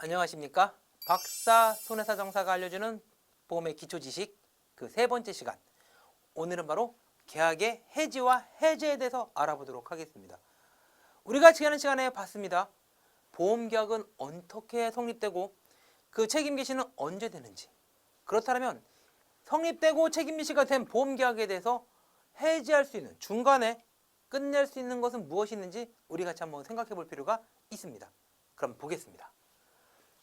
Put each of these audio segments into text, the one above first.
안녕하십니까? 박사 손해사정사가 알려주는 보험의 기초지식 그 세 번째 시간. 오늘은 바로 계약의 해지와 해제에 대해서 알아보도록 하겠습니다. 우리가 지난 시간에 봤습니다. 보험계약은 어떻게 성립되고 그 책임 개시는 언제 되는지. 그렇다면 성립되고 책임 개시가 된 보험계약에 대해서 해지할 수 있는, 중간에 끝낼 수 있는 것은 무엇이 있는지 우리 같이 한번 생각해 볼 필요가 있습니다. 그럼 보겠습니다.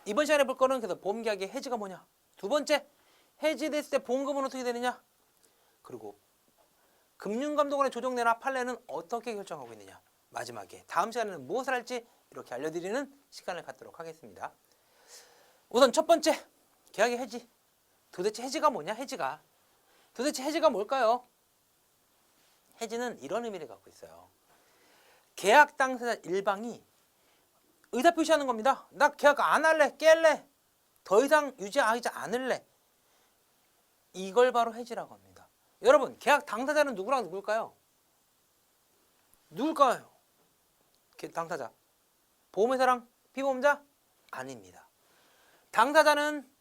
이번 시간에 볼 거는 그래서 보험계약의 해지가 뭐냐, 두 번째, 해지됐을 때 보험금은 어떻게 되느냐, 그리고 금융감독원의 조정내나 판례는 어떻게 결정하고 있느냐, 마지막에 다음 시간에는 무엇을 할지 이렇게 알려드리는 시간을 갖도록 하겠습니다. 우선 첫 번째, 계약의 해지. 도대체 해지가 뭐냐, 도대체 해지가 뭘까요? 해지는 이런 의미를 갖고 있어요. 계약 당사자 일방이 의사표시하는 겁니다. 나 계약 안 할래, 깰래, 더 이상 유지하지 않을래. 이걸 바로 해지라고 합니다. 여러분, 계약 당사자는 누구랑 누굴까요? 누굴까요? 당사자. 보험회사랑 피보험자? 아닙니다. 당사자는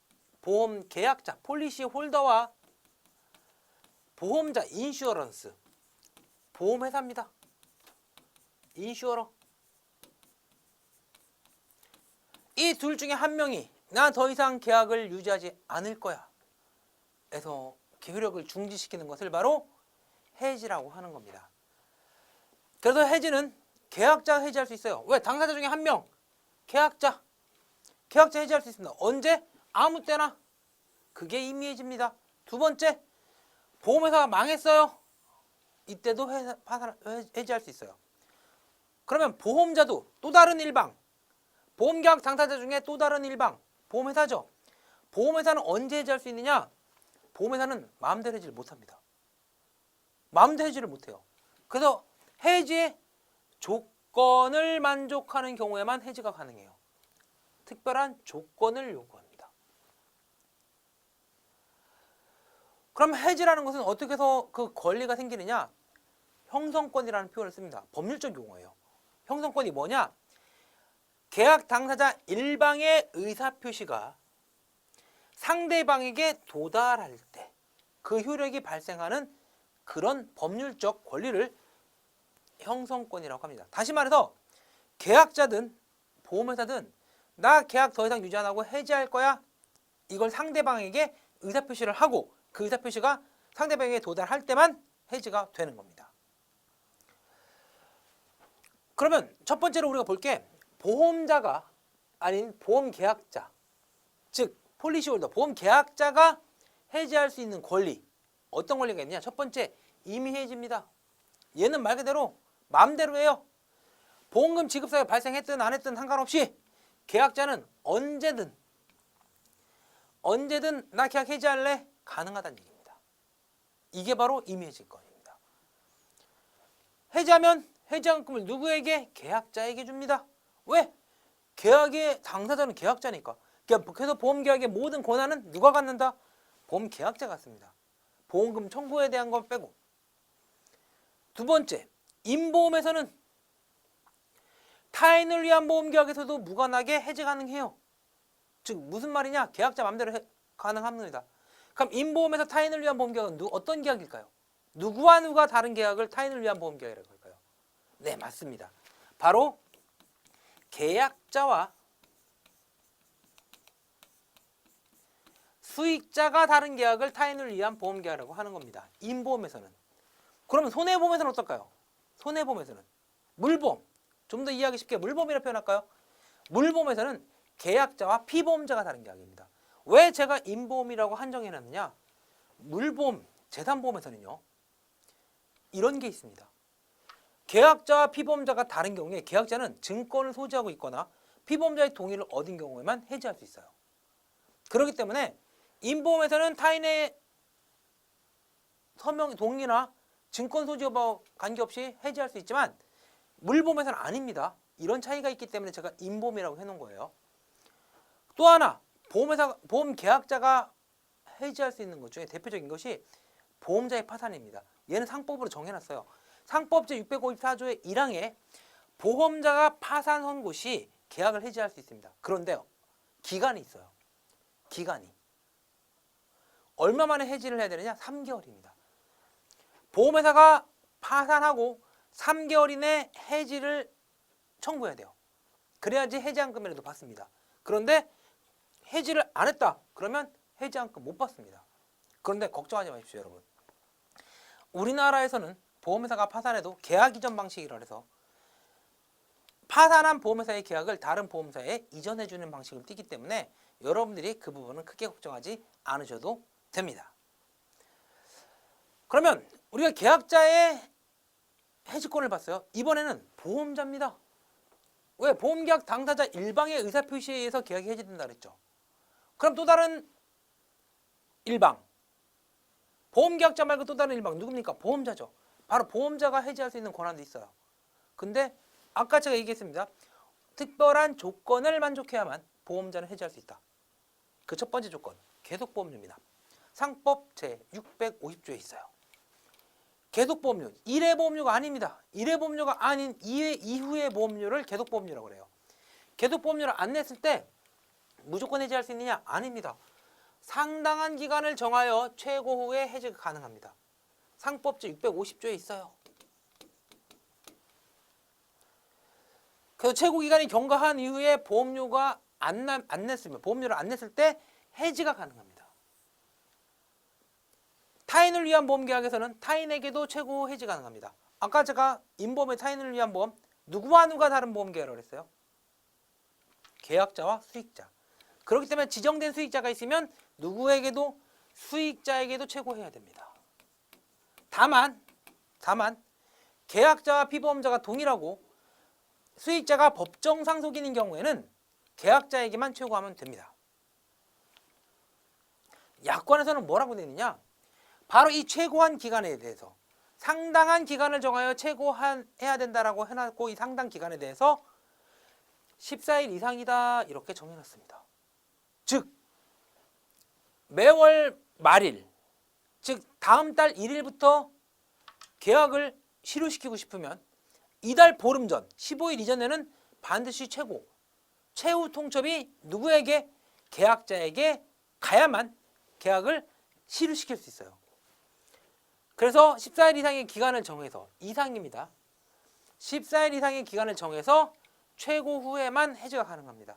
보험 계약자, 폴리시 홀더와 보험자, 인슈어런스, 보험회사입니다. 인슈어러. 이 둘 중에 한 명이 나 더 이상 계약을 유지하지 않을 거야 해서 효력을 중지시키는 것을 바로 해지라고 하는 겁니다. 그래서 해지는 계약자가 해지할 수 있어요. 왜? 당사자 중에 한 명, 계약자 해지할 수 있습니다. 언제? 아무 때나. 그게 이미 해지입니다. 두 번째, 보험회사가 망했어요. 이때도 해지할 수 있어요. 그러면 보험자도 또 다른 일방, 보험계약 당사자 중에 또 다른 일방, 보험회사죠. 보험회사는 언제 해지할 수 있느냐? 보험회사는 마음대로 해지를 못합니다. 마음대로 해지를 못해요. 그래서 해지의 조건을 만족하는 경우에만 해지가 가능해요. 특별한 조건을 요구합니다. 그럼 해지라는 것은 어떻게 해서 그 권리가 생기느냐? 형성권이라는 표현을 씁니다. 법률적 용어예요. 형성권이 뭐냐? 계약 당사자 일방의 의사표시가 상대방에게 도달할 때 그 효력이 발생하는 그런 법률적 권리를 형성권이라고 합니다. 다시 말해서 계약자든 보험회사든 나 계약 더 이상 유지 안 하고 해지할 거야, 이걸 상대방에게 의사표시를 하고 그 의사표시가 상대방에게 도달할 때만 해지가 되는 겁니다. 그러면 첫 번째로 우리가 볼 게 보험자가 아닌 보험계약자, 즉 폴리시홀더, 보험계약자가 해지할 수 있는 권리, 어떤 권리가 있느냐? 첫 번째, 임의해지입니다. 얘는 말 그대로 마음대로 해요. 보험금 지급 사유가 발생했든 안 했든 상관없이 계약자는 언제든 나 계약 해지할래? 가능하다는 얘기입니다. 이게 바로 임의해지권입니다. 해지하면 해지한금을 누구에게? 계약자에게 줍니다. 왜? 계약의 당사자는 계약자니까. 그래서 보험계약의 모든 권한은 누가 갖는다? 보험계약자가 갖습니다. 보험금 청구에 대한 것 빼고. 두 번째, 임보험에서는 타인을 위한 보험계약에서도 무관하게 해지 가능해요. 즉 무슨 말이냐? 계약자 마음대로 가능합니다. 그럼 임보험에서 타인을 위한 보험계약은 어떤 계약일까요? 누구와 누가 다른 계약을 타인을 위한 보험계약이라고 할까요? 네, 맞습니다. 바로 계약자와 수익자가 다른 계약을 타인을 위한 보험계약이라고 하는 겁니다. 임보험에서는. 그러면 손해보험에서는 어떨까요? 손해보험에서는 물보험, 좀 더 이해하기 쉽게 물보험이라고 표현할까요? 물보험에서는 계약자와 피보험자가 다른 계약입니다. 왜 제가 임보험이라고 한정해놨느냐? 물보험, 재산보험에서는요, 이런 게 있습니다. 계약자와 피보험자가 다른 경우에 계약자는 증권을 소지하고 있거나 피보험자의 동의를 얻은 경우에만 해지할 수 있어요. 그렇기 때문에 임보험에서는 타인의 서명, 동의나 증권 소지 여부와 관계없이 해지할 수 있지만 물보험에서는 아닙니다. 이런 차이가 있기 때문에 제가 임보험이라고 해놓은 거예요. 또 하나, 보험 계약자가 해지할 수 있는 것 중에 대표적인 것이 보험자의 파산입니다. 얘는 상법으로 정해놨어요. 상법 제654조의 1항에 보험자가 파산 선고 시 계약을 해지할 수 있습니다. 그런데요, 기간이 있어요. 기간이. 얼마 만에 해지를 해야 되느냐? 3개월입니다. 보험회사가 파산하고 3개월 이내 해지를 청구해야 돼요. 그래야지 해지한금이라도 받습니다. 그런데 해지를 안 했다. 그러면 해지한금 못 받습니다. 그런데 걱정하지 마십시오, 여러분. 우리나라에서는 보험회사가 파산해도 계약 이전 방식이라 해서 파산한 보험회사의 계약을 다른 보험사에 이전해주는 방식을 띠기 때문에 여러분들이 그 부분은 크게 걱정하지 않으셔도 됩니다. 그러면 우리가 계약자의 해지권을 봤어요. 이번에는 보험자입니다. 왜? 보험계약 당사자 일방의 의사표시에 의해서 계약이 해지된다 그랬죠. 그럼 또 다른 일방, 보험계약자 말고 또 다른 일방 누굽니까? 보험자죠. 바로 보험자가 해지할 수 있는 권한도 있어요. 근데 아까 제가 얘기했습니다. 특별한 조건을 만족해야만 보험자는 해지할 수 있다. 그 첫 번째 조건, 계속보험료입니다. 상법 제650조에 있어요. 계속보험료, 1회 보험료가 아닙니다. 1회 보험료가 아닌 2회 이후의 보험료를 계속보험료라고 그래요. 계속보험료를 안 냈을 때 무조건 해지할 수 있느냐? 아닙니다. 상당한 기간을 정하여 최고 후에 해지가 가능합니다. 상법 제650조에 있어요. 그래서 최고 기간이 경과한 이후에 보험료가 안 냈으면, 보험료를 안 냈을 때 해지가 가능합니다. 타인을 위한 보험계약에서는 타인에게도 최고 해지 가능합니다. 아까 제가 인보험의 타인을 위한 보험, 누구와 누가 다른 보험계약을 했어요? 계약자와 수익자. 그렇기 때문에 지정된 수익자가 있으면 누구에게도 수익자에게도 최고해야 됩니다. 다만 계약자와 피보험자가 동일하고 수익자가 법정 상속인인 경우에는 계약자에게만 최고하면 됩니다. 약관에서는 뭐라고 되어 있느냐? 바로 이 최고한 기간에 대해서 상당한 기간을 정하여 최고해야 된다라고 해놨고, 이 상당 기간에 대해서 14일 이상이다 이렇게 정해놨습니다. 즉 매월 말일, 즉 다음 달 1일부터 계약을 실효시키고 싶으면 이달 보름 전 15일 이전에는 반드시 최후 통첩이 누구에게? 계약자에게 가야만 계약을 실효시킬 수 있어요. 그래서 14일 이상의 기간을 정해서, 이상입니다. 14일 이상의 기간을 정해서 최고 후에만 해지가 가능합니다.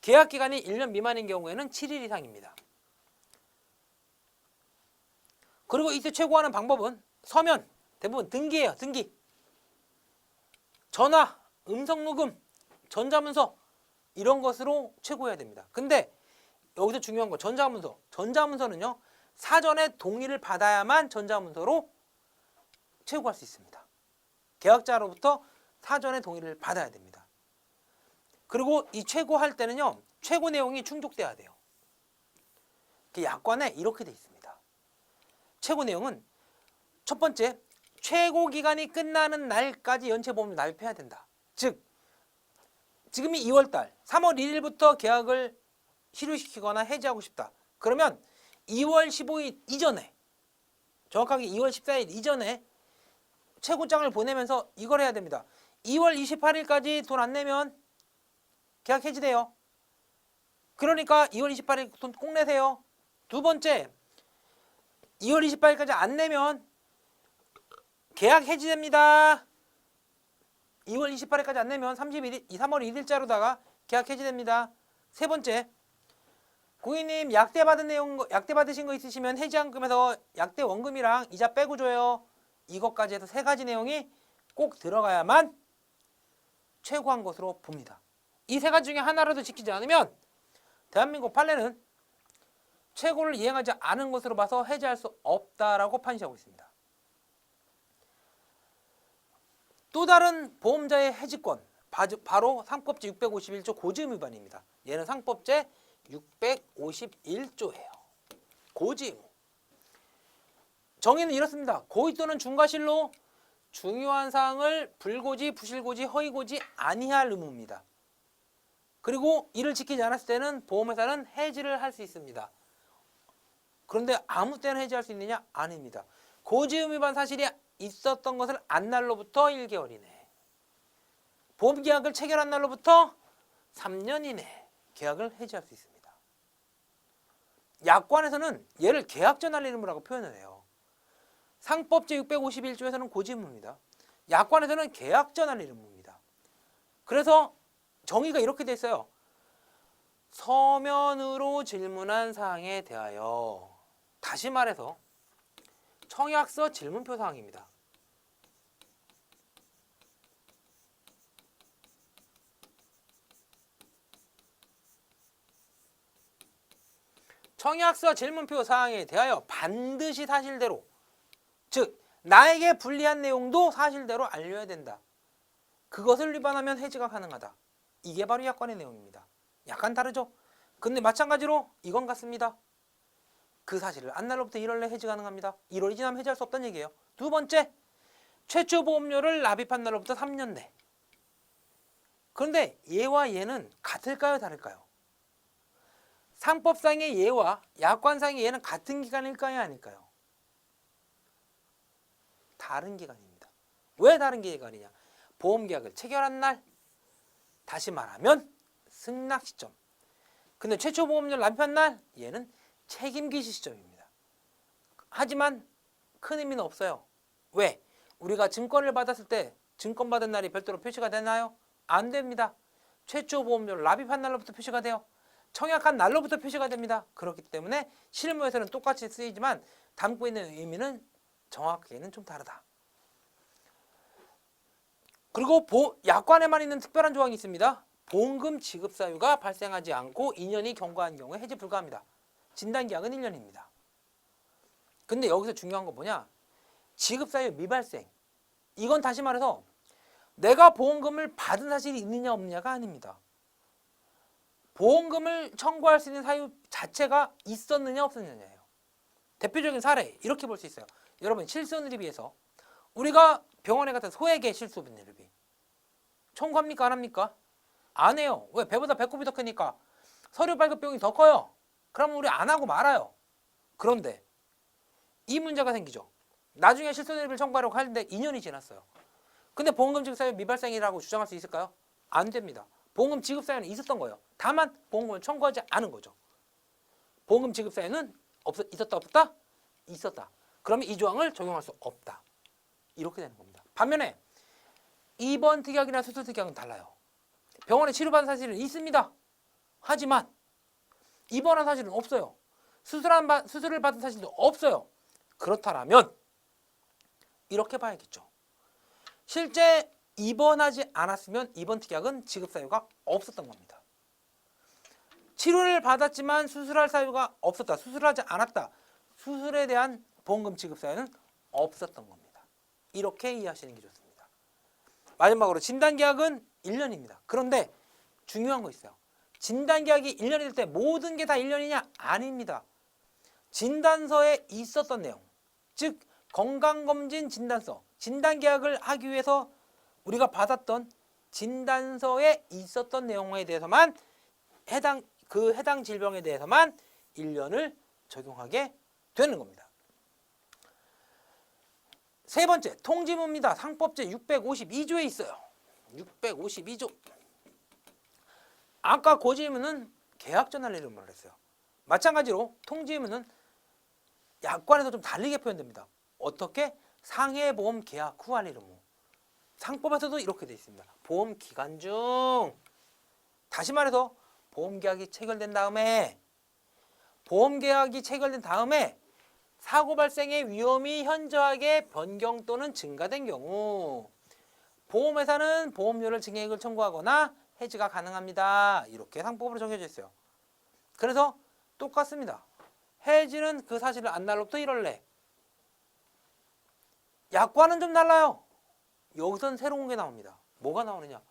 계약 기간이 1년 미만인 경우에는 7일 이상입니다. 그리고 이때 최고하는 방법은 서면, 대부분 등기예요. 등기. 전화, 음성녹음, 전자문서 이런 것으로 최고해야 됩니다. 근데 여기서 중요한 건 전자문서. 전자문서는요, 사전에 동의를 받아야만 전자문서로 최고할 수 있습니다. 계약자로부터 사전에 동의를 받아야 됩니다. 그리고 이 최고할 때는요, 최고 내용이 충족돼야 돼요. 약관에 이렇게 돼 있습니다. 최고 내용은 첫 번째, 최고 기간이 끝나는 날까지 연체보험을 납입해야 된다. 즉 지금이 2월달, 3월 1일부터 계약을 실효시키거나 해지하고 싶다. 그러면 2월 15일 이전에, 정확하게 2월 14일 이전에 최고장을 보내면서 이걸 해야 됩니다. 2월 28일까지 돈 안 내면 계약 해지돼요. 그러니까 2월 28일 돈 꼭 내세요. 두 번째, 2월 28일까지 안 내면 계약 해지됩니다. 2월 28일까지 안 내면 3월 1일자로다가 계약 해지됩니다. 세 번째, 고객님 약대 받으신 거 있으시면 해지한금에서 약대 원금이랑 이자 빼고 줘요. 이것까지 해서 세 가지 내용이 꼭 들어가야만 최고한 것으로 봅니다. 이 세 가지 중에 하나라도 지키지 않으면 대한민국 판례는 최고를 이행하지 않은 것으로 봐서 해지할 수 없다라고 판시하고 있습니다. 또 다른 보험자의 해지권, 바로 상법제 651조 고지의무 위반입니다. 얘는 상법제 651조예요. 고지의무. 정의는 이렇습니다. 고의 또는 중과실로 중요한 사항을 불고지, 부실고지, 허위고지 아니할 의무입니다. 그리고 이를 지키지 않았을 때는 보험회사는 해지를 할 수 있습니다. 그런데 아무 때나 해지할 수 있느냐? 아닙니다. 고지의무 위반 사실이 있었던 것을 안 날로부터 1개월 이내, 보험계약을 체결한 날로부터 3년 이내, 계약을 해지할 수 있습니다. 약관에서는 얘를 계약전 할 의무라고 표현을 해요. 상법 제651조에서는 고지의무입니다. 약관에서는 계약전 할 의무입니다. 그래서 정의가 이렇게 돼 있어요. 서면으로 질문한 사항에 대하여, 다시 말해서 청약서 질문표 사항입니다. 청약서 질문표 사항에 대하여 반드시 사실대로, 즉 나에게 불리한 내용도 사실대로 알려야 된다. 그것을 위반하면 해지가 가능하다. 이게 바로 약관의 내용입니다. 약간 다르죠? 근데 마찬가지로 이건 같습니다. 그 사실을 안 날로부터 1월 내 해지 가능합니다. 1월이 지나면 해지할 수 없다는 얘기예요. 두 번째, 최초 보험료를 납입한 날로부터 3년 내. 그런데 얘와 얘는 같을까요? 다를까요? 상법상의 얘와 약관상의 얘는 같은 기간일까요? 아닐까요? 다른 기간입니다. 왜 다른 기간이냐? 보험계약을 체결한 날, 다시 말하면 승낙 시점. 근데 최초 보험료를 납입한 날, 얘는 책임기시 시점입니다. 하지만 큰 의미는 없어요. 왜? 우리가 증권을 받았을 때 증권 받은 날이 별도로 표시가 되나요? 안 됩니다. 최초 보험료를 납입한 날로부터 표시가 돼요. 청약한 날로부터 표시가 됩니다. 그렇기 때문에 실무에서는 똑같이 쓰이지만 담고 있는 의미는 정확하게는 좀 다르다. 그리고 약관에만 있는 특별한 조항이 있습니다. 보험금 지급 사유가 발생하지 않고 2년이 경과한 경우에 해지 불가합니다. 진단기한은 1년입니다. 근데 여기서 중요한 건 뭐냐? 지급 사유 미발생. 이건 다시 말해서 내가 보험금을 받은 사실이 있느냐 없느냐가 아닙니다. 보험금을 청구할 수 있는 사유 자체가 있었느냐 없었느냐예요. 대표적인 사례 이렇게 볼 수 있어요. 여러분 실손의료에 비해서 우리가 병원에 갔다 소액의 실손의료비 청구합니까 안 합니까? 안 해요. 왜? 배보다 배꼽이 더 크니까. 서류 발급 비용이 더 커요. 그러면 우리 안 하고 말아요. 그런데 이 문제가 생기죠. 나중에 실손의료비를 청구하려고 하는데 2년이 지났어요. 근데 보험금 지급 사유 미발생이라고 주장할 수 있을까요? 안 됩니다. 보험금 지급 사유는 있었던 거예요. 다만 보험금을 청구하지 않은 거죠. 보험금 지급 사유는 있었다 없었다? 있었다. 그러면 이 조항을 적용할 수 없다. 이렇게 되는 겁니다. 반면에 입원 특약이나 수술 특약은 달라요. 병원에 치료받은 사실은 있습니다. 하지만 입원한 사실은 없어요. 수술을 받은 사실도 없어요. 그렇다면 이렇게 봐야겠죠. 실제 입원하지 않았으면 입원 특약은 지급 사유가 없었던 겁니다. 치료를 받았지만 수술할 사유가 없었다. 수술하지 않았다. 수술에 대한 보험금 지급 사유는 없었던 겁니다. 이렇게 이해하시는 게 좋습니다. 마지막으로 진단계약은 1년입니다. 그런데 중요한 거 있어요. 진단계약이 1년이 될 때 모든 게 다 1년이냐? 아닙니다. 진단서에 있었던 내용, 즉 건강검진 진단서, 진단계약을 하기 위해서 우리가 받았던 진단서에 있었던 내용에 대해서만 해당 질병에 대해서만 1년을 적용하게 되는 겁니다. 세 번째, 통지무입니다. 상법제 652조에 있어요. 652조. 아까 고지의무는 계약전환 의무를 했어요. 마찬가지로 통지의무는 약관에서 좀 다르게 표현됩니다. 어떻게? 상해보험 계약 후 할 의무. 상법에서도 이렇게 되어 있습니다. 보험 기간 중, 다시 말해서 보험계약이 체결된 다음에 사고 발생의 위험이 현저하게 변경 또는 증가된 경우 보험회사는 보험료를 증액을 청구하거나 해지가 가능합니다. 이렇게 상법으로 정해져 있어요. 그래서 똑같습니다. 해지는 그 사실을 안 날로부터 1월 내. 약관은 좀 달라요. 여기서는 새로운 게 나옵니다. 뭐가 나오느냐?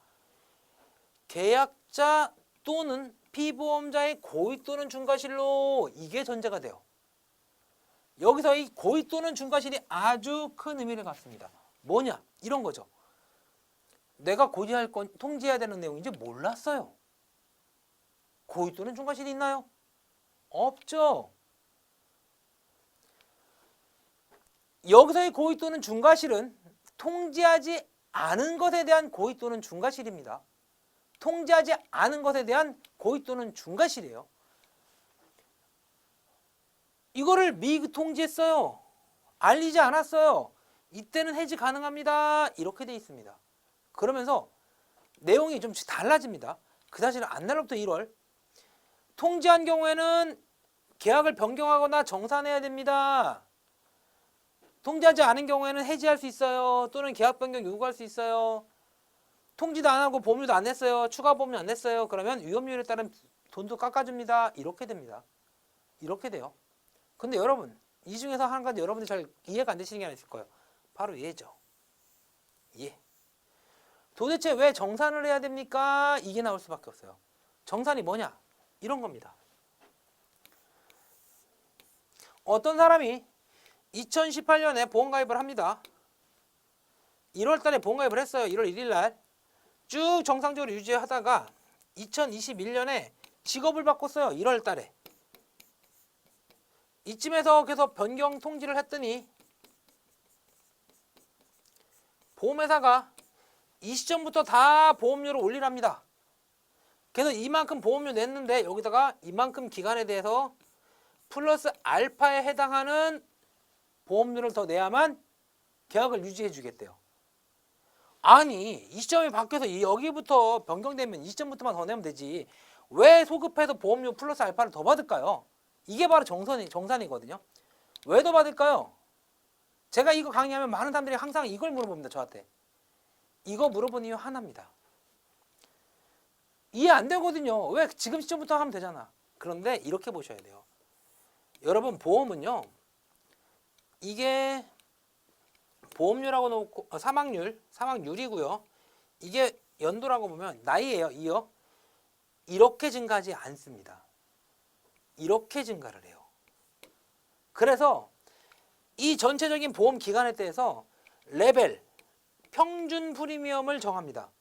계약자 또는 피보험자의 고의 또는 중과실로, 이게 전제가 돼요. 여기서 이 고의 또는 중과실이 아주 큰 의미를 갖습니다. 뭐냐? 이런 거죠. 내가 통지해야 되는 내용인지 몰랐어요. 고의 또는 중과실이 있나요? 없죠. 여기서의 고의 또는 중과실은 통지하지 않은 것에 대한 고의 또는 중과실입니다. 통지하지 않은 것에 대한 고의 또는 중과실이에요. 이거를 미통지했어요. 알리지 않았어요. 이때는 해지 가능합니다. 이렇게 돼 있습니다. 그러면서 내용이 좀 달라집니다. 그 사실은 안날로부터 1월 통지한 경우에는 계약을 변경하거나 정산해야 됩니다. 통지하지 않은 경우에는 해지할 수 있어요. 또는 계약 변경 요구할 수 있어요. 통지도 안 하고 보험료도 안 냈어요. 추가 보험료 안 냈어요. 그러면 위험률에 따른 돈도 깎아줍니다. 이렇게 됩니다. 이렇게 돼요. 근데 여러분 이 중에서 한 가지 여러분들이 잘 이해가 안 되시는 게 하나 있을 거예요. 바로 얘죠. 예. 도대체 왜 정산을 해야 됩니까? 이게 나올 수밖에 없어요. 정산이 뭐냐? 이런 겁니다. 어떤 사람이 2018년에 보험가입을 합니다. 1월 달에 보험가입을 했어요. 1월 1일 날. 쭉 정상적으로 유지하다가 2021년에 직업을 바꿨어요. 1월 달에. 이쯤에서 계속 변경 통지를 했더니 보험회사가 이 시점부터 다 보험료를 올리랍니다. 그래서 이만큼 보험료 냈는데 여기다가 이만큼 기간에 대해서 플러스 알파에 해당하는 보험료를 더 내야만 계약을 유지해 주겠대요. 아니 이 시점이 바뀌어서 여기부터 변경되면 이 시점부터만 더 내면 되지 왜 소급해서 보험료 플러스 알파를 더 받을까요? 이게 바로 정산이거든요. 왜 더 받을까요? 제가 이거 강의하면 많은 사람들이 항상 이걸 물어봅니다. 저한테. 이거 물어본 이유 하나입니다. 이해 안 되거든요. 왜 지금 시점부터 하면 되잖아. 그런데 이렇게 보셔야 돼요. 여러분 보험은요. 이게 보험료라고 놓고 사망률이고요. 이게 연도라고 보면 나이예요. 이요. 이렇게 증가하지 않습니다. 이렇게 증가를 해요. 그래서 이 전체적인 보험 기간에 대해서 레벨, 평균 프리미엄을 정합니다.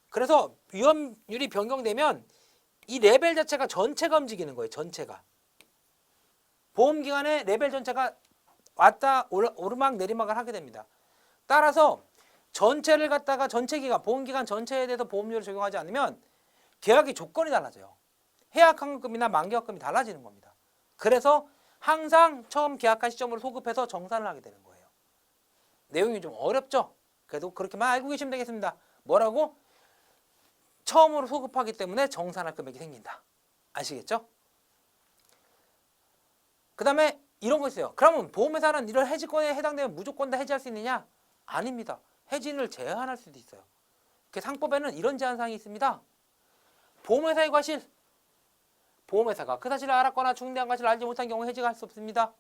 그래서 위험률이 변경되면 이 레벨 자체가 전체가 움직이는 거예요. 전체가. 보험 기간에 레벨 전체가 왔다 오르막 내리막을 하게 됩니다. 따라서 전체를 갖다가 전체 기간, 보험 기간 전체에 대해서 보험료를 적용하지 않으면 계약의 조건이 달라져요. 해약환급금이나 만기환급금이 달라지는 겁니다. 그래서 항상 처음 계약한 시점으로 소급해서 정산을 하게 되는 거예요. 내용이 좀 어렵죠? 그래도 그렇게만 알고 계시면 되겠습니다. 뭐라고? 처음으로 소급하기 때문에 정산할 금액이 생긴다. 아시겠죠? 그 다음에 이런 거 있어요. 그러면 보험회사는 이런 해지권에 해당되면 무조건 다 해지할 수 있느냐? 아닙니다. 해지를 제한할 수도 있어요. 그 상법에는 이런 제한사항이 있습니다. 보험회사의 과실, 보험회사가 그 사실을 알았거나 중대한 과실을 알지 못한 경우 해지가 할 수 없습니다.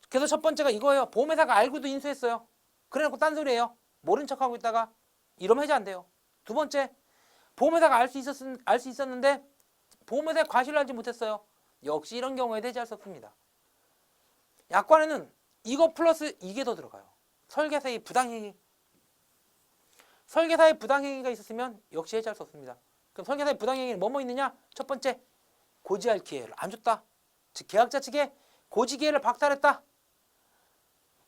그래서 첫 번째가 이거예요. 보험회사가 알고도 인수했어요. 그래놓고 딴소리예요. 모른 척하고 있다가 이러면 해지 안 돼요. 두 번째, 보험회사가 알 수 있었는데 보험회사의 과실을 알지 못했어요. 역시 이런 경우에 해지할 수 없습니다. 약관에는 이거 플러스 이게 더 들어가요. 설계사의 부당행위. 설계사의 부당행위가 있었으면 역시 해지할 수 없습니다. 그럼 설계사의 부당행위는 뭐뭐 있느냐? 첫 번째, 고지할 기회를 안 줬다. 즉 계약자 측에 고지 기회를 박탈했다.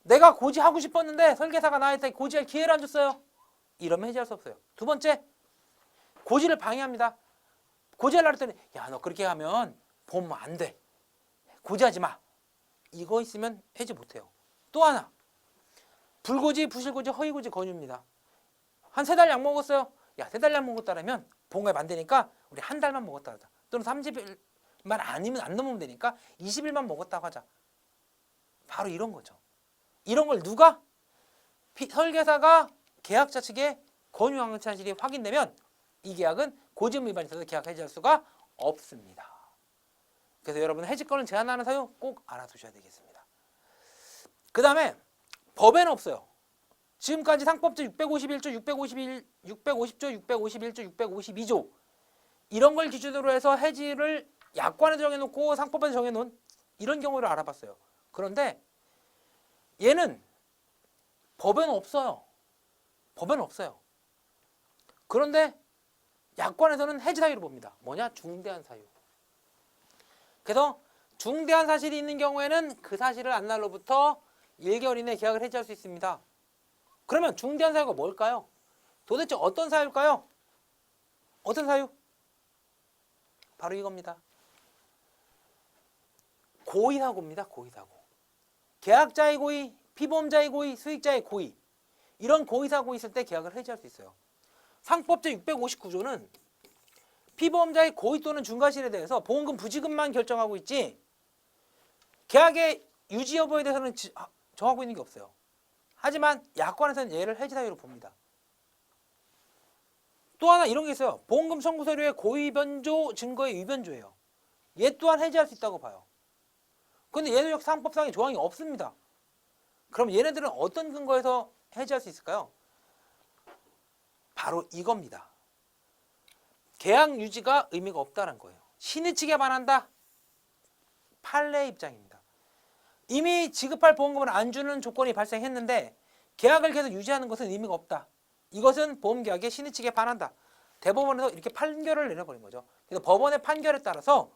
내가 고지하고 싶었는데 설계사가 나한테 고지할 기회를 안 줬어요. 이러면 해지할 수 없어요. 두 번째, 고지를 방해합니다. 고지하려고 했더니 야, 너 그렇게 하면 보험 안 돼. 고지하지 마. 이거 있으면 해지 못해요. 또 하나, 불고지, 부실고지, 허위고지 권유입니다. 한 3달 약 먹었어요. 야, 3달 약 먹었다라면 보험가입 안 되니까 우리 한 달만 먹었다 하자. 또는 30일만 아니면 안 넘으면 되니까 20일만 먹었다고 하자. 바로 이런 거죠. 이런 걸 누가? 설계사가 계약자 측에 권유한 사실이 확인되면 이 계약은 고지의무 위반이 있어서 계약 해지할 수가 없습니다. 그래서 여러분 해지권을 제한하는 사유 꼭 알아두셔야 되겠습니다. 그 다음에 법에는 없어요. 지금까지 상법조 651조, 650조, 651조, 652조 이런 걸 기준으로 해서 해지를 약관에 정해놓고 상법에 정해놓은 이런 경우를 알아봤어요. 그런데 얘는 법에는 없어요. 법에는 없어요. 그런데 약관에서는 해지 사유를 봅니다. 뭐냐? 중대한 사유. 그래서 중대한 사실이 있는 경우에는 그 사실을 안 날로부터 1개월 이내에 계약을 해지할 수 있습니다. 그러면 중대한 사유가 뭘까요? 도대체 어떤 사유일까요? 어떤 사유? 바로 이겁니다. 고의사고입니다. 고의사고. 계약자의 고의, 피보험자의 고의, 수익자의 고의. 이런 고의사고 있을 때 계약을 해지할 수 있어요. 상법 제659조는 피보험자의 고의 또는 중과실에 대해서 보험금 부지급만 결정하고 있지 계약의 유지 여부에 대해서는 정하고 있는 게 없어요. 하지만 약관에서는 얘를 해지 사유로 봅니다. 또 하나 이런 게 있어요. 보험금 청구 서류의 고의 변조 증거의 위변조예요. 얘 또한 해지할 수 있다고 봐요. 근데 얘는 역시 상법상의 조항이 없습니다. 그럼 얘네들은 어떤 근거에서 해지할 수 있을까요? 바로 이겁니다. 계약 유지가 의미가 없다는 거예요. 신의 측에 반한다. 판례 입장입니다. 이미 지급할 보험금을 안 주는 조건이 발생했는데 계약을 계속 유지하는 것은 의미가 없다. 이것은 보험계약의 신의 측에 반한다. 대법원에서 이렇게 판결을 내려버린 거죠. 그래서 법원의 판결에 따라서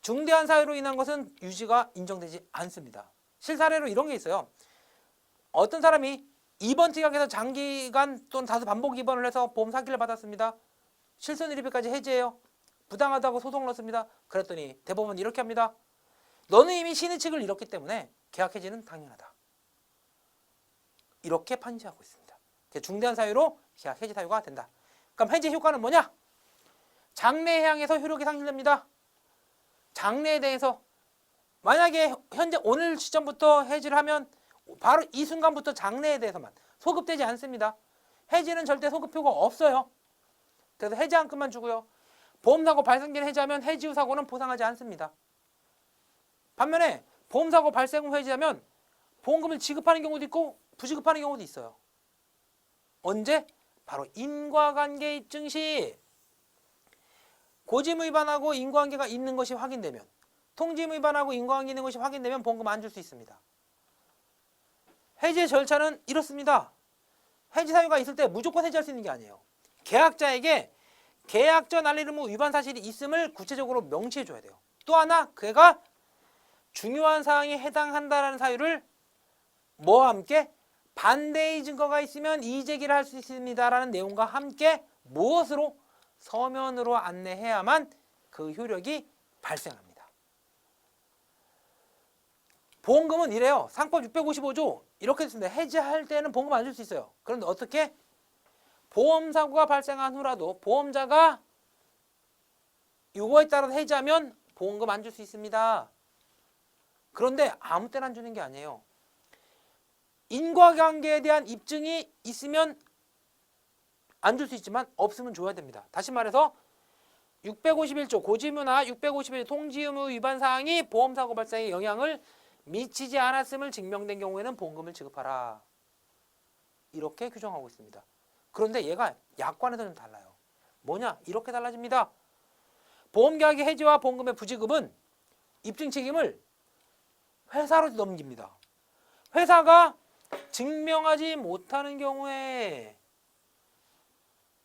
중대한 사유로 인한 것은 유지가 인정되지 않습니다. 실사례로 이런 게 있어요. 어떤 사람이 2번 특약에서 장기간 또는 다수 반복 입원을 해서 보험 사기를 받았습니다. 실손일입까지 해지해요. 부당하다고 소송을 넣습니다. 그랬더니 대법원이 이렇게 합니다. 너는 이미 신의 측을 잃었기 때문에 계약 해지는 당연하다. 이렇게 판시하고 있습니다. 중대한 사유로 계약 해지 사유가 된다. 그럼 해지 효과는 뭐냐? 장래에 향해서 효력이 상실됩니다. 장래에 대해서 만약에 현재 오늘 시점부터 해지를 하면 바로 이 순간부터 장래에 대해서만 소급되지 않습니다. 해지는 절대 소급표가 없어요. 그래서 해지한금만 주고요. 보험사고 발생 전에 해지하면 해지 후 사고는 보상하지 않습니다. 반면에 보험사고 발생 후 해지하면 보험금을 지급하는 경우도 있고 부지급하는 경우도 있어요. 언제? 바로 인과관계 입증 시 고지무 위반하고 인과관계가 있는 것이 확인되면 통지무 위반하고 인과관계 있는 것이 확인되면 보험금 안 줄 수 있습니다. 해지 절차는 이렇습니다. 해지 사유가 있을 때 무조건 해지할 수 있는 게 아니에요. 계약자에게 계약 전 알릴 의무 위반 사실이 있음을 구체적으로 명시해 줘야 돼요. 또 하나 그가 중요한 사항에 해당한다라는 사유를 뭐와 함께 반대의 증거가 있으면 이의제기를 할 수 있습니다라는 내용과 함께 무엇으로? 서면으로 안내해야만 그 효력이 발생합니다. 보험금은 이래요. 상법 655조 이렇게 됐습니다. 해지할 때는 보험금 안 줄 수 있어요. 그런데 어떻게? 보험사고가 발생한 후라도 보험자가 요거에 따라서 해지하면 보험금 안 줄 수 있습니다. 그런데 아무 때나 안 주는 게 아니에요. 인과관계에 대한 입증이 있으면 안 줄 수 있지만 없으면 줘야 됩니다. 다시 말해서 651조 고지무나 651조 통지의무 위반 사항이 보험사고 발생에 영향을 미치지 않았음을 증명된 경우에는 보험금을 지급하라. 이렇게 규정하고 있습니다. 그런데 얘가 약관에서는 달라요. 뭐냐? 이렇게 달라집니다. 보험계약의 해지와 보험금의 부지급은 입증 책임을 회사로 넘깁니다. 회사가 증명하지 못하는 경우에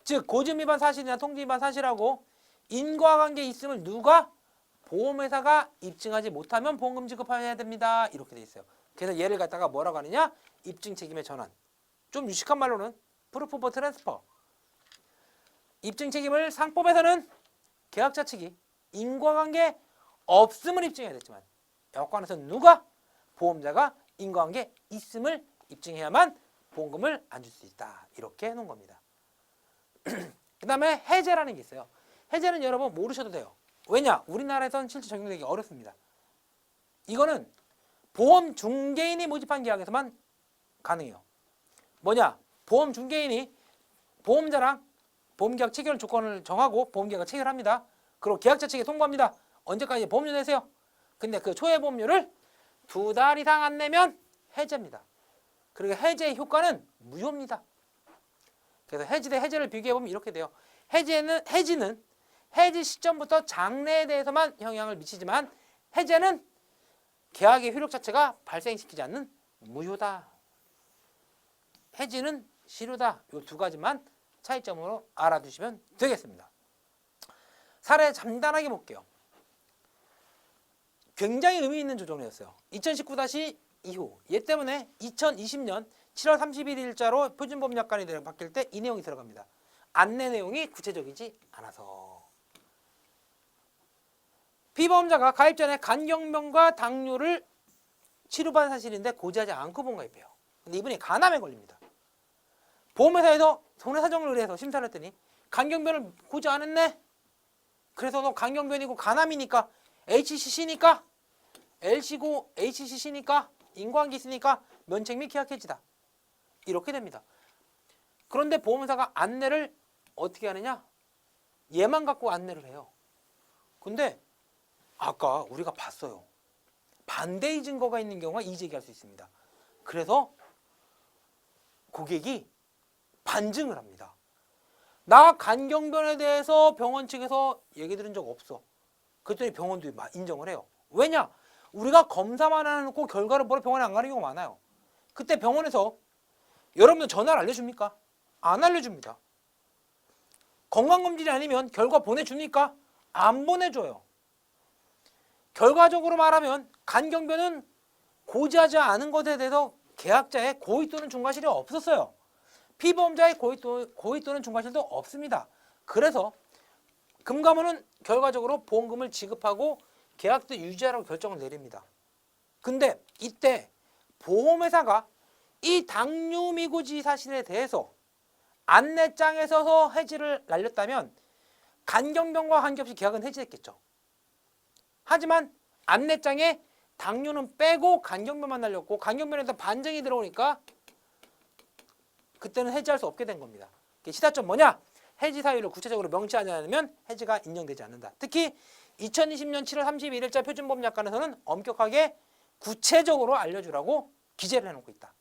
즉 고지무 위반 사실이나 통지 위반 사실하고 인과관계 있음을 누가? 보험회사가 입증하지 못하면 보험금 지급해야 됩니다. 이렇게 돼 있어요. 그래서 얘를 갖다가 뭐라고 하느냐? 입증 책임의 전환. 좀 유식한 말로는 프루프 오브 트랜스퍼. 입증 책임을 상법에서는 계약자 측이 인과관계 없음을 입증해야 됐지만 약관에서는 누가? 보험자가 인과관계 있음을 입증해야만 보험금을 안 줄 수 있다. 이렇게 해놓은 겁니다. 그 다음에 해제라는 게 있어요. 해제는 여러분 모르셔도 돼요. 왜냐? 우리나라에선 실제 적용되기 어렵습니다. 이거는 보험 중개인이 모집한 계약에서만 가능해요. 뭐냐? 보험 중개인이 보험자랑 보험계약 체결 조건을 정하고 보험계약을 체결합니다. 그리고 계약자 측에 통보합니다. 언제까지 보험료 내세요. 근데 그 초회 보험료를 2달 이상 안 내면 해제입니다. 그리고 해제의 효과는 무효입니다. 그래서 해지 대 해제를 비교해보면 이렇게 돼요. 해지는 해지 시점부터 장래에 대해서만 영향을 미치지만 해제는 계약의 효력 자체가 발생시키지 않는 무효다. 해지는 실효다. 이 두 가지만 차이점으로 알아두시면 되겠습니다. 사례 간단하게 볼게요. 굉장히 의미 있는 조정이었어요. 2019-2호 얘 때문에 2020년 7월 31일자로 표준법약관이 바뀔 때 이 내용이 들어갑니다. 안내 내용이 구체적이지 않아서. 피보험자가 가입 전에 간경변과 당뇨를 치료받은 사실인데 고지하지 않고 보험가입해요. 근데 이분이 간암에 걸립니다. 보험회사에서 손해사정을 의뢰해서 심사를 했더니 간경변을 고지 안 했네. 그래서 너 간경변이고 간암이니까 HCC니까 L시고 HCC니까 인과관계 있으니까 면책 및 계약 해지다. 이렇게 됩니다. 그런데 보험회사가 안내를 어떻게 하느냐? 얘만 갖고 안내를 해요. 근데 아까 우리가 봤어요. 반대의 증거가 있는 경우가 이의제기할 수 있습니다. 그래서 고객이 반증을 합니다. 나 간경변에 대해서 병원 측에서 얘기 들은 적 없어. 그랬더니 병원도 인정을 해요. 왜냐? 우리가 검사만 해놓고 결과를 보러 병원에 안 가는 경우가 많아요. 그때 병원에서 여러분들 전화를 알려줍니까? 안 알려줍니다. 건강검진이 아니면 결과 보내줍니까? 안 보내줘요. 결과적으로 말하면 간경변은 고지하지 않은 것에 대해서 계약자의 고의 또는 중과실이 없었어요. 피보험자의 고의 또는 중과실도 없습니다. 그래서 금감원은 결과적으로 보험금을 지급하고 계약도 유지하라고 결정을 내립니다. 근데 이때 보험회사가 이 당뇨 미고지 사실에 대해서 안내장에 서서 해지를 날렸다면 간경변과 관계없이 계약은 해지했겠죠. 하지만 안내장에 당뇨는 빼고 간경변만 날렸고 간경변에서 반증이 들어오니까 그때는 해지할 수 없게 된 겁니다. 시사점 뭐냐? 해지 사유를 구체적으로 명시하지 않으면 해지가 인정되지 않는다. 특히 2020년 7월 31일자 표준보험약관에서는 엄격하게 구체적으로 알려주라고 기재를 해놓고 있다.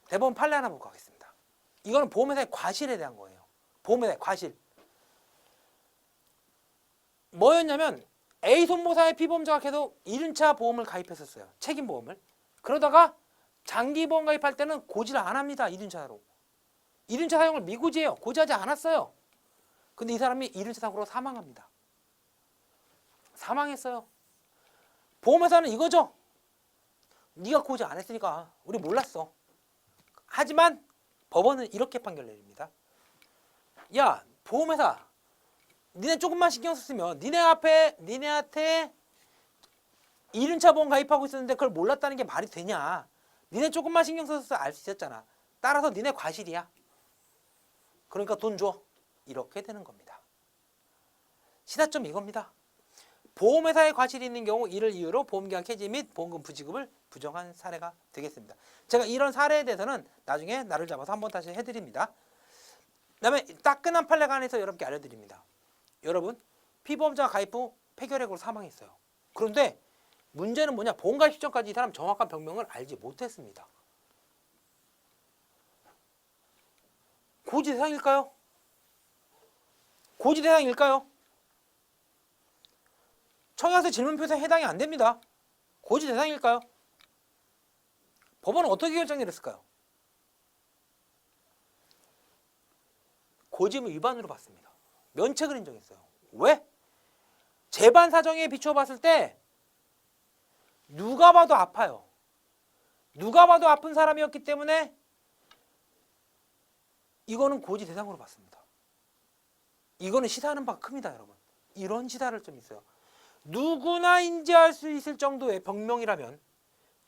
대법원 판례 하나 보고 가겠습니다. 이거는 보험회사의 과실에 대한 거예요. 보험회사의 과실. 뭐였냐면 A 손보사의 피보험자가 계속 1륜차 보험을 가입했었어요. 책임보험을. 그러다가 장기보험 가입할 때는 고지를 안 합니다. 1륜차로. 1륜차 사용을 미고지해요. 고지하지 않았어요. 근데 이 사람이 1륜차 사고로 사망합니다. 사망했어요. 보험회사는 이거죠. 네가 고지 안 했으니까 우리 몰랐어. 하지만 법원은 이렇게 판결 내립니다. 야, 보험회사 니네 조금만 신경 썼으면 니네한테 1륜차 보험 가입하고 있었는데 그걸 몰랐다는 게 말이 되냐. 니네 조금만 신경 써서 알 수 있었잖아. 따라서 니네 과실이야. 그러니까 돈 줘. 이렇게 되는 겁니다. 시사점이 이겁니다. 보험회사의 과실이 있는 경우 이를 이유로 보험계약 해지 및 보험금 부지급을 부정한 사례가 되겠습니다. 제가 이런 사례에 대해서는 나중에 날을 잡아서 한번 다시 해드립니다. 그 다음에 따끈한 판례가 안에서 여러분께 알려드립니다. 여러분, 피보험자가 가입 후 폐결핵으로 사망했어요. 그런데 문제는 뭐냐? 보험가입 시점까지 이 사람 정확한 병명을 알지 못했습니다. 고지 대상일까요? 고지 대상일까요? 청약서 질문표에 해당이 안 됩니다. 고지 대상일까요? 법원은 어떻게 결정 내렸을까요? 고지의무 위반으로 봤습니다. 면책을 인정했어요. 왜? 재반 사정에 비추어 봤을 때 누가 봐도 아파요. 누가 봐도 아픈 사람이었기 때문에 이거는 고지 대상으로 봤습니다. 이거는 시사하는 바가 큽니다, 여러분. 이런 시사를 좀 있어요. 누구나 인지할 수 있을 정도의 병명이라면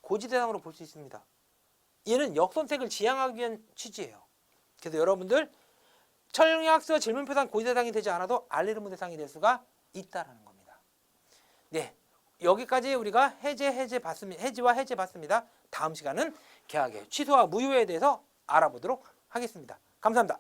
고지 대상으로 볼 수 있습니다. 얘는 역선택을 지향하기 위한 취지예요. 그래서 여러분들 청약서 질문표상 고지 대상이 되지 않아도 알리르무 대상이 될 수가 있다라는 겁니다. 네, 여기까지 우리가 해지와 해제 봤습니다. 다음 시간은 계약의 취소와 무효에 대해서 알아보도록 하겠습니다. 감사합니다.